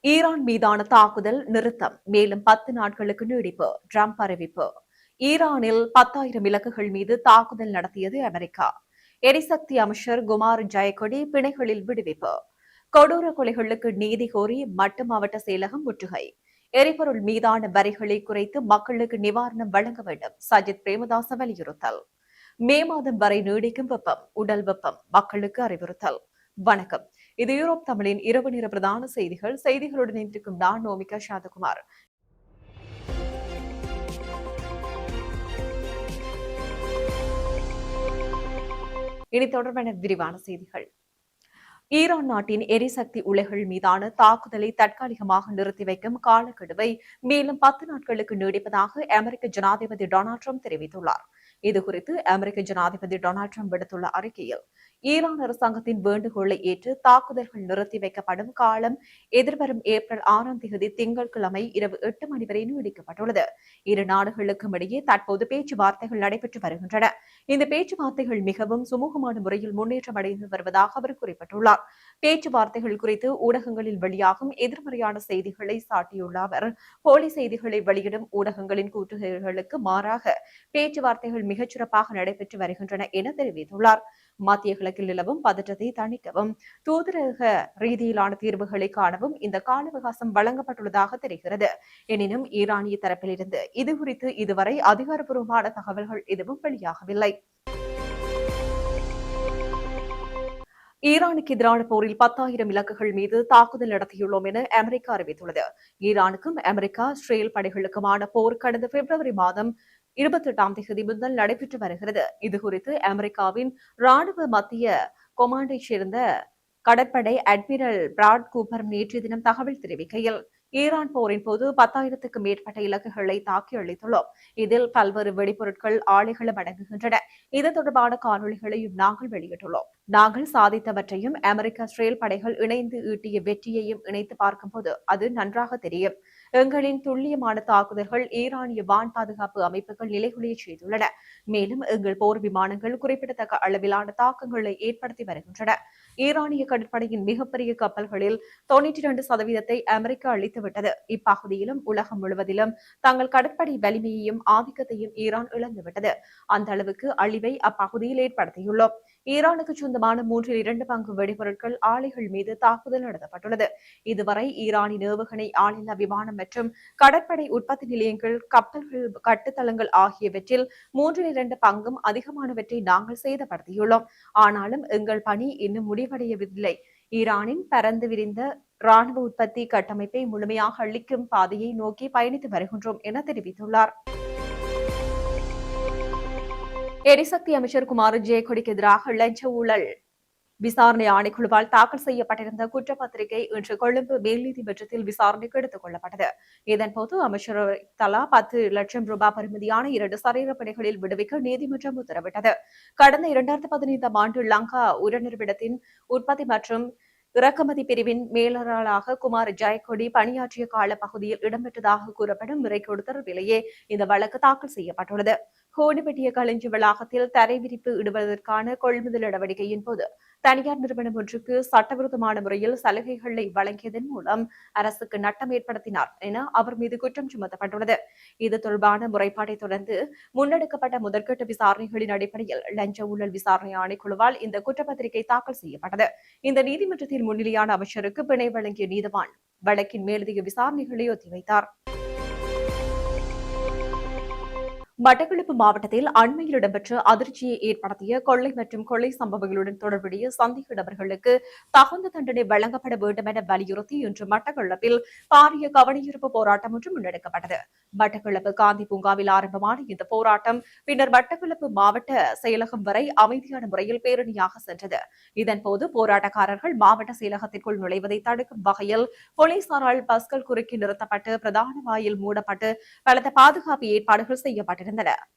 Iran மீதான தாக்குதல் நிறுத்தம் மேலும் 10 நாட்களுக்கு நீடிப்பு டிரம்ப் அறிவிப்பு. ஈரானில் 10,000 இலக்குகள் மீது தாக்குதல் நடத்தியது அமெரிக்கா. எரிசக்தி அமைச்சர் குமார் ஜெயக்கொடி பிணைகளில் விடுவிப்பு. கொடூர கொலைகளுக்கு நீதி கோரி மட்டு மாவட்ட செயலகம் முற்றுகை. எரிபொருள் மீதான வரிகளை குறைத்து மக்களுக்கு நிவாரணம் வழங்க வேண்டும் சஜித் பிரேமதாச வலியுறுத்தல். மே மாதம் வரை நீடிக்கும் வெப்பம், உடல் வெப்பம் மக்களுக்கு அறிவுறுத்தல். வணக்கம், இது யூரோப் தமிழின் இரவு நேர பிரதான செய்திகளுடன் இன்றைக்கும் நான் நோமிகா சாந்தகுமார். இனி தொடர்பான விரிவான செய்திகள். ஈரான் நாட்டின் எரிசக்தி உலைகள் மீதான தாக்குதலை தற்காலிகமாக நிறுத்தி வைக்கும் காலக்கெடுவை மேலும் 10 நாட்களுக்கு நீடிப்பதாக அமெரிக்க ஜனாதிபதி டொனால்டு டிரம்ப் தெரிவித்துள்ளார். இதுகுறித்து அமெரிக்க ஜனாதிபதி டொனால்டு டிரம்ப் விடுத்துள்ள அறிக்கையில், ஈரான் அரசாங்கத்தின் வேண்டுகோளை ஏற்று தாக்குதல்கள் நிறுத்தி வைக்கப்படும் காலம் எதிர்வரும் ஏப்ரல் 6ஆம் தேதி திங்கட்கிழமை இரவு 8 மணி வரை நீடிக்கப்பட்டுள்ளது. இரு நாடுகளுக்கும் இடையே தற்போது பேச்சுவார்த்தைகள் நடைபெற்று வருகின்றன. இந்த பேச்சுவார்த்தைகள் மிகவும் சுமூகமான முறையில் முன்னேற்றம் அடைந்து வருவதாக அவர் குறிப்பிட்டுள்ளார். பேச்சுவார்த்தைகள் குறித்து ஊடகங்களில் வெளியாகும் எதிர்மறையான செய்திகளை சாட்டியுள்ள அவர், போலி செய்திகளை வெளியிடும் ஊடகங்களின் கூற்றுகளுக்கு மாறாக பேச்சுவார்த்தைகள் மிகச்சிறப்பாக நடைபெற்று வருகின்றன என தெரிவித்துள்ளார். மத்திய கிழக்கில் நிலவும் பதற்றத்தை தணிக்கவும் தூதரக ரீதியிலான தீர்வுகளை காணவும் இந்த கால அவகாசம் வழங்கப்பட்டுள்ளதாக தெரிகிறது. எனினும் ஈரானிய தரப்பிலிருந்து இதுகுறித்து இதுவரை அதிகாரப்பூர்வமான தகவல்கள் எதுவும் வெளியாகவில்லை. ஈரானுக்கு எதிரான போரில் 10,000 இலக்குகள் மீது தாக்குதல் நடத்தியுள்ளோம் என அமெரிக்கா அறிவித்துள்ளது. ஈரானுக்கும் அமெரிக்கா இஸ்ரேல் படைகளுக்குமான போர் கடந்த பிப்ரவரி மாதம் 28ஆம் தேதி முதல் நடைபெற்று வருகிறது. இதுகுறித்து அமெரிக்காவின் ராணுவ மத்திய கொமாண்டை சேர்ந்த கடற்படை அட்மிரல் பிராட் கூப்பர் நேற்றைய தினம் தகவல் தெரிவிக்கையில், ஈரான் போரின் போது 10,000க்கும் மேற்பட்ட இலக்குகளை தாக்கி அளித்துள்ளோம். இதில் பல்வேறு வெடிபொருட்கள் ஆலைகளும் அடங்குகின்றன. இது தொடர்பான காணொலிகளையும் நாங்கள் வெளியிட்டுள்ளோம். நாங்கள் சாதித்தவற்றையும் அமெரிக்க இஸ்ரேல் படைகள் இணைந்து ஈட்டிய வெற்றியையும் இணைத்து பார்க்கும்போது அது நன்றாக தெரியும். எங்களின் துல்லியமான தாக்குதல்கள் ஈரானிய வான் பாதுகாப்பு அமைப்புகள் நிலைகுலைய செய்துள்ளன. மேலும் எங்கள் போர் விமானங்கள் குறிப்பிடத்தக்க அளவிலான தாக்கங்களை ஏற்படுத்தி வருகின்றன. ஈரானிய கடற்படையின் மிகப்பெரிய கப்பல்களில் 92% அமெரிக்கா அளித்துவிட்டது. இப்பகுதியிலும் உலகம் முழுவதிலும் தங்கள் கடற்படை வலிமையையும் ஆதிக்கத்தையும் ஈரான் இழந்துவிட்டது. அந்த அளவுக்கு அழிவை அப்பகுதியில் ஏற்படுத்தியுள்ளோம். ஈரானுக்கு சொந்தமான 3/2 பங்கு வெடிபொருட்கள் ஆலைகள் மீது தாக்குதல் நடத்தப்பட்டுள்ளது. இதுவரை ஈரானின் ஏவுகணை ஆளில்லா விமானம் மற்றும் கடற்படை உற்பத்தி நிலையங்கள், கப்பல்கள், கட்டுத்தளங்கள் ஆகியவற்றில் 3/2 பங்கும் அதிகமானவற்றை நாங்கள் சேதப்படுத்தியுள்ளோம். ஆனாலும் எங்கள் பணி இன்னும் முடிவடையவில்லை. ஈரானின் பரந்து விரிந்த ராணுவ உற்பத்தி கட்டமைப்பை முழுமையாக அளிக்கும் பாதையை நோக்கி பயணித்து வருகின்றோம் என தெரிவித்துள்ளார். எரிசக்தி அமைச்சர் குமார் ஜெயக்கொடிக்கு எதிராக லஞ்ச ஊழல் விசாரணை ஆணைக்குழுவால் தாக்கல் செய்யப்பட்டிருந்த குற்றப்பத்திரிகை இன்று கொழும்பு மேல் நீதிமன்றத்தில் விசாரணைக்கு எடுத்துக் கொள்ளப்பட்டது. இதன்போது அமைச்சர் தலா 10 லட்சம் ரூபாய் பெறுமதியான 2 சரீரப்பணிகளில் விடுவிக்க நீதிமன்றம் உத்தரவிட்டது. கடந்த 2015ஆம் ஆண்டு லங்கா உரநிறுவனத்தின் உற்பத்தி மற்றும் இறக்குமதி பிரிவின் மேலாளராக குமார் ஜெயக்கொடி பணியாற்றிய கால பகுதியில் இடம்பெற்றதாக கூறப்படும் முறைகேடு தொடர்பிலேயே இந்த வழக்கு தாக்கல் செய்யப்பட்டுள்ளது. கோடிபெட்டிய களஞ்சி வளாகத்தில் தரை விரிப்பு இடுவதற்கான கொள்முதல் நடவடிக்கையின் போது தனியார் நிறுவனம் ஒன்றுக்கு சட்டவிரோதமான முறையில் சலுகைகளை வழங்கியதன் மூலம் அரசுக்கு நட்டம் ஏற்படுத்தினார் என அவர் மீது குற்றம் சுமத்தப்பட்டுள்ளது. இது தொடர்பான முறைப்பாட்டை தொடர்ந்து முன்னெடுக்கப்பட்ட முதற்கட்ட விசாரணைகளின் அடிப்படையில் லஞ்ச ஊழல் விசாரணை ஆணைக்குழுவால் இந்த குற்றப்பத்திரிகை தாக்கல் செய்யப்பட்டது. இந்த நீதிமன்றத்தில் முன்னிலையான அமைச்சருக்கு பிணை வழங்கிய நீதவான் வழக்கின் மேலதிக விசாரணைகளை ஒத்திவைத்தார். மட்டக்களப்பு மாவட்டத்தில் அண்மையில் இடம்பெற்ற அதிர்ச்சியை ஏற்படுத்திய கொள்ளை மற்றும் கொள்ளை சம்பவங்களுடன் தொடர்புடைய சந்தேக நபர்களுக்கு தகுந்த தண்டனை வழங்கப்பட வேண்டும் என வலியுறுத்தி இன்று மட்டக்களப்பில் பாரிய கவனஈர்ப்பு போராட்டம் ஒன்று முன்னெடுக்கப்பட்டது. மட்டக்களப்பு காந்தி பூங்காவில் ஆரம்பமான இந்த போராட்டம் பின்னர் மட்டக்களப்பு மாவட்ட செயலகம் வரை அமைதியான முறையில் பேரணியாக சென்றது. இதன்போது போராட்டக்காரர்கள் மாவட்ட செயலகத்திற்குள் நுழைவதை தடுக்கும் வகையில் போலீசாரால் பஸ்கள் குறுக்கி நிறுத்தப்பட்டு பிரதான வாயில் மூடப்பட்டு பலத்த பாதுகாப்பு ஏற்பாடுகள் செய்யப்பட்டிருந்தன.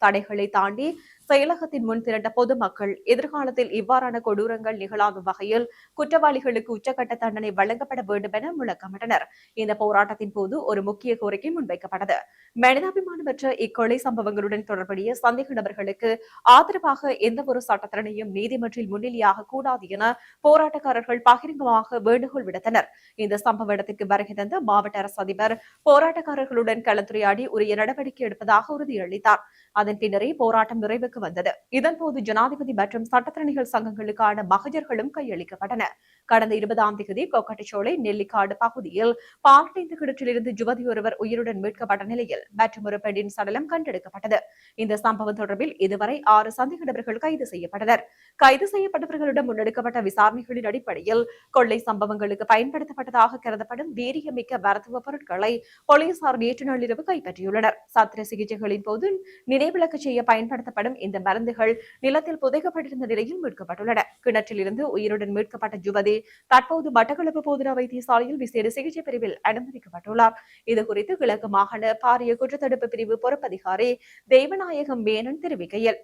தடைகளை தாண்டி செயலகத்தின் முன் திரண்ட பொதுமக்கள் எதிர்காலத்தில் இவ்வாறான கொடூரங்கள் நிகழாத வகையில் குற்றவாளிகளுக்கு உச்சக்கட்ட தண்டனை வழங்கப்பட வேண்டும் என முழக்கமிட்டனர். இந்த போராட்டத்தின் போது ஒரு முக்கிய கோரிக்கை முன்வைக்கப்பட்டது. மனிதாபிமானமற்ற இக்கொலை சம்பவங்களுடன் தொடர்புடைய சந்தேக நபர்களுக்கு ஆதரவாக எந்தவொரு சட்டத்திறனையும் நீதிமன்றில் முன்னிலையாக கூடாது என போராட்டக்காரர்கள் பகிரங்கமாக வேண்டுகோள் விடுத்தனர். இந்த சம்பவ இடத்திற்கு வருகை தந்த மாவட்ட அரசு அதிபர் போராட்டக்காரர்களுடன் கலந்துரையாடி உரிய நடவடிக்கை எடுப்பதாக உறுதியளித்தார். அதன் பின்னரே போராட்டம் நிறைவுக்கு வந்தது. இதன்போது ஜனாதிபதி மற்றும் சட்டத்திறனிகள் சங்கங்களுக்கான மகஜர்களும் கையளிக்கப்பட்டன. கடந்த 20ஆம் தேதி கொக்கட்டிச்சோலை நெல்லிக்காடு பகுதியில் பாலடைந்த கிணற்றிலிருந்து யுவதி ஒருவர் உயிருடன் மீட்கப்பட்ட நிலையில் மற்றொரு பெண்ணின் சடலம் கண்டெடுக்கப்பட்டது. இந்த சம்பவம் தொடர்பில் இதுவரை 6 சந்தேக நபர்கள் கைது செய்யப்பட்டனர். கைது செய்யப்பட்டவர்களிடம் முன்னெடுக்கப்பட்ட விசாரணைகளின் அடிப்படையில் கொள்ளை சம்பவங்களுக்கு பயன்படுத்தப்பட்டதாக கருதப்படும் வீரியமிக்க மருத்துவ பொருட்களை போலீசார் நேற்று நள்ளிரவு கைப்பற்றியுள்ளனர். சத்திர சிகிச்சைகளின் போது நினைவிழக்க செய்ய பயன்படுத்தப்படும் இந்த மருந்துகள் நிலத்தில் புதைக்கப்பட்டிருந்த நிலையில் மீட்கப்பட்டுள்ளன. கிணற்றில் இருந்து உயிருடன் மீட்கப்பட்ட யுவதி தற்போது மட்டக்களப்பு போதனா வைத்தியசாலையில் விசேட சிகிச்சை பிரிவில் அனுமதிக்கப்பட்டுள்ளார். இதுகுறித்து கிழக்கு மாகாண பாரிய குற்றத்தடுப்பு பிரிவு பொறுப்பதிகாரி தெய்வநாயகம் மேனன் தெரிவிக்கையில்,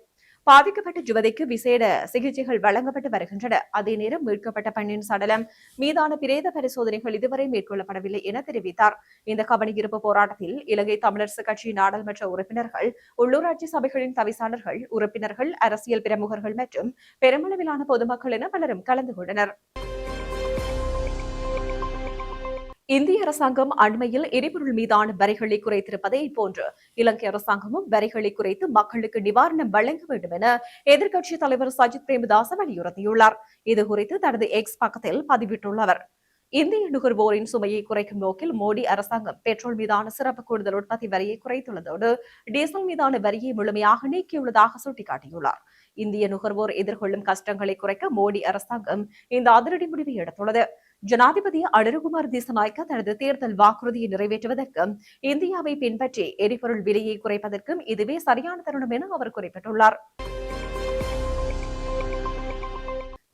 பாதிக்கப்பட்ட யுவதிக்கு விசேட சிகிச்சைகள் வழங்கப்பட்டு வருகின்றன. அதே நேரம் மீட்கப்பட்ட பெண்ணின் சடலம் மீதான பிரேத பரிசோதனைகள் இதுவரை மேற்கொள்ளப்படவில்லை என தெரிவித்தார். இந்த கவனஈர்ப்பு போராட்டத்தில் இலங்கை தமிழரசு கட்சி நாடாளுமன்ற உறுப்பினர்கள், உள்ளூராட்சி சபைகளின் தவிசாளர்கள், உறுப்பினர்கள், அரசியல் பிரமுகர்கள் மற்றும் பெருமளவிலான பொதுமக்கள் என பலரும் கலந்து கொண்டனர். இந்திய அரசாங்கம் அண்மையில் எரிபொருள் மீதான வரிகளை குறைத்திருப்பதை போன்று இலங்கை அரசாங்கமும் வரிகளை குறைத்து மக்களுக்கு நிவாரணம் வழங்க வேண்டும் என எதிர்க்கட்சித் தலைவர் சஜித் பிரேமதாச வலியுறுத்தியுள்ளார். இதுகுறித்து தனது எக்ஸ் பக்கத்தில் பதிவிட்டுள்ளவர், இந்திய நுகர்வோரின் சுமையை குறைக்கும் நோக்கில் மோடி அரசாங்கம் பெட்ரோல் மீதான சிறப்பு கூடுதல் உற்பத்தி வரியை குறைத்துள்ளதோடு டீசல் மீதான வரியை முழுமையாக நீக்கியுள்ளதாக சுட்டிக்காட்டியுள்ளார். இந்திய நுகர்வோர் எதிர்கொள்ளும் கஷ்டங்களை குறைக்க மோடி அரசாங்கம் இந்த அதிரடி முடிவை எடுத்துள்ளது. ஜனாதிபதி அனுரகுமார் திசாநாயக்க தனது தேர்தல் வாக்குறுதியை நிறைவேற்றுவதற்கும் இந்தியாவை பின்பற்றி எரிபொருள் விலையை குறைப்பதற்கும் இதுவே சரியான தருணம் என அவர் குறிப்பிட்டுள்ளார்.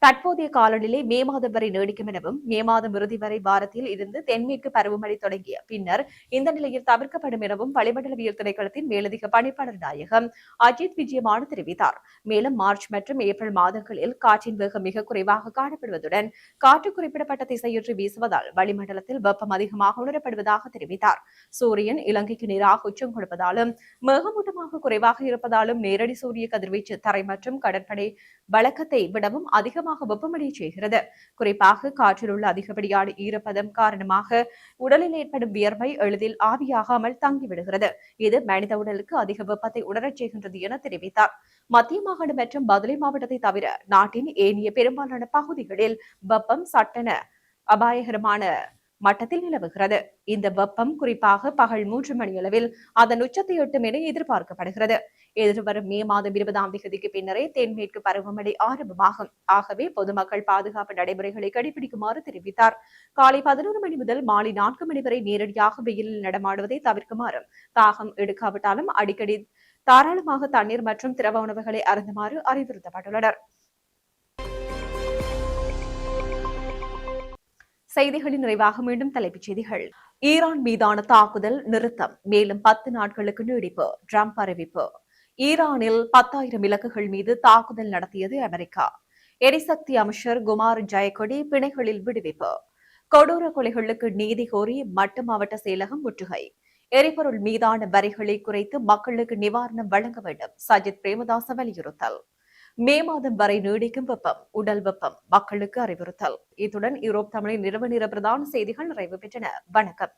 தற்போதைய காலநிலை மே மாதம் வரை நீடிக்கும் எனவும் மே மாதம் இறுதி வரை வாரத்தில் இருந்து தென்மேற்கு பருவமழை தொடங்கிய பின்னர் இந்த நிலையில் தவிர்க்கப்படும் எனவும் வளிமண்டலவியல் திணைக்களத்தின் மேலதிக பணிப்பாளர் நாயகம் அஜித் விஜயமானு தெரிவித்தார். மேலும் மார்ச் மற்றும் ஏப்ரல் மாதங்களில் காற்றின் வேகம் மிக குறைவாக காணப்படுவதுடன் காற்று குறிப்பிடப்பட்ட திசையொற்றி வீசுவதால் வளிமண்டலத்தில் வெப்பம் அதிகமாக உணரப்படுவதாக தெரிவித்தார். சூரியன் இலங்கைக்கு நேராக உச்சம் கொடுப்பதாலும் மேகமூட்டமாக குறைவாக இருப்பதாலும் நேரடி சூரிய கதிர்வீச்சு தரை மற்றும் கடற்படை வழக்கத்தை விடவும் அதிகமாக வெப்பமடைய செய்கிறது. குறிப்பாக காற்றில் உள்ள அதிகப்படியான ஈரப்பதம் காரணமாக உடலில் ஏற்படும் வியர்வை எளிதில் ஆவியாகாமல் தங்கிவிடுகிறது. இது மனித உடலுக்கு அதிக வெப்பத்தை உணரச் செய்கின்றது என தெரிவித்தார். மத்திய மாகாணம் மற்றும் பதுளை மாவட்டத்தை தவிர நாட்டின் ஏனைய பெரும்பாலான பகுதிகளில் வெப்பம் சட்டென அபாயகரமான மட்டத்தில் நிலவுகிறது. இந்த வெப்பம் குறிப்பாக பகல் 3 மணியளவில் அதன் உச்சத்தை எட்டும் என எதிர்பார்க்கப்படுகிறது. எதிர்வரும் மே மாதம் 20ஆம் தேதிக்கு பின்னரே தென்மேற்கு பருவமழை ஆரம்பமாகும். ஆகவே பொதுமக்கள் பாதுகாப்பு நடைமுறைகளை கடைபிடிக்குமாறு தெரிவித்தார். காலை 11 மணி முதல் மாலை 4 மணி வரை நேரடியாக வெயிலில் நடமாடுவதை தவிர்க்குமாறும், தாகம் எடுக்காவிட்டாலும் அடிக்கடி தாராளமாக தண்ணீர் மற்றும் திரவ உணவுகளை அருந்துமாறு அறிவுறுத்தப்பட்டுள்ளனர். செய்திகளின் நிறைவாக மீண்டும் தலைப்புச் செய்திகள். ஈரான் மீதான தாக்குதல் நிறுத்தம் மேலும் 10 நாட்களுக்கு நீடிப்பு, டிரம்ப் அறிவிப்பு. ஈரானில் 10,000 இலக்குகள் மீது தாக்குதல் நடத்தியது அமெரிக்கா. எரிசக்தி அமைச்சர் குமார் ஜெயக்கொடி பிணைகளில் விடுவிப்பு. கொடூர கொலைகளுக்கு நீதி கோரி மட்டு மாவட்ட செயலகம் முற்றுகை. எரிபொருள் மீதான வரிகளை குறைத்து மக்களுக்கு நிவாரணம் வழங்க வேண்டும், சஜித் பிரேமதாச வலியுறுத்தல். மே மாதம் வரை நீடிக்கும் வெப்பம், உடல் வெப்பம் மக்களுக்கு அறிவுறுத்தல். இத்துடன் யூரோப் தமிழின் இரவு நேர பிரதான செய்திகள் நிறைவு பெற்றன. வணக்கம்.